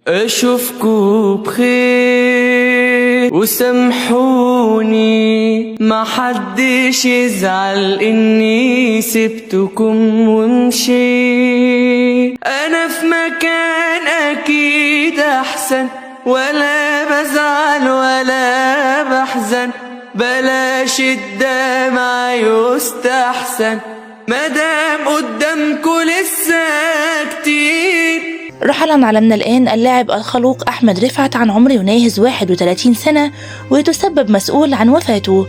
اشوفكوا بخير وسامحوني، ما حدش يزعل اني سبتكم ومشيت. انا في مكان اكيد احسن، ولا بزعل ولا بحزن، بلاش الدمع يستحسن، مادام قدامكوا لسه كتير. رحل عالمنا الآن اللاعب الخلوق أحمد رفعت عن عمر يناهز 31 سنة، ويتسبب مسؤول عن وفاته.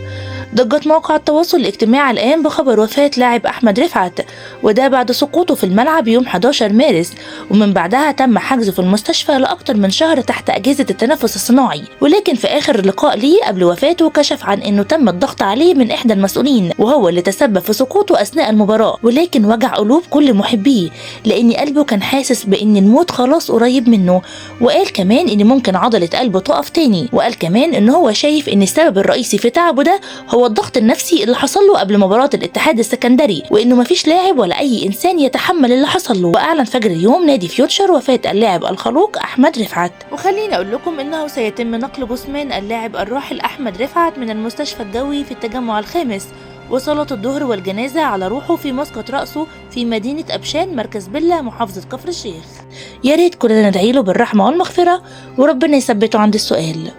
ضجت مواقع التواصل الاجتماعي الآن بخبر وفاة لاعب أحمد رفعت، وده بعد سقوطه في الملعب يوم 11 مارس، ومن بعدها تم حجزه في المستشفى لأكثر من شهر تحت أجهزة التنفس الصناعي. ولكن في آخر لقاء ليه قبل وفاته كشف عن إنه تم الضغط عليه من إحدى المسؤولين، وهو اللي تسبب في سقوطه أثناء المباراة، ولكن وجع قلوب كل محبيه لأن قلبه كان حاسس بإن الموت خلاص قريب منه. وقال كمان إن ممكن عضلة قلبه تقف تاني، وقال كمان إن هو شايف إن السبب الرئيسي في تعبه ده هو الضغط النفسي اللي حصل له قبل مباراة الاتحاد السكندري، وانه مفيش لاعب ولا اي انسان يتحمل اللي حصل له. واعلن فجر اليوم نادي فيوتشر وفاة اللاعب الخلوق احمد رفعت. وخليني اقول لكم انه سيتم نقل جثمان اللاعب الراحل احمد رفعت من المستشفى الجوي في التجمع الخامس، وصلاة الظهر والجنازة على روحه في مسقط رأسه في مدينة أبشان مركز بلة محافظة كفر الشيخ. يا ريت كلنا ندعي له بالرحمة والمغفرة، وربنا يثبته عند السؤال.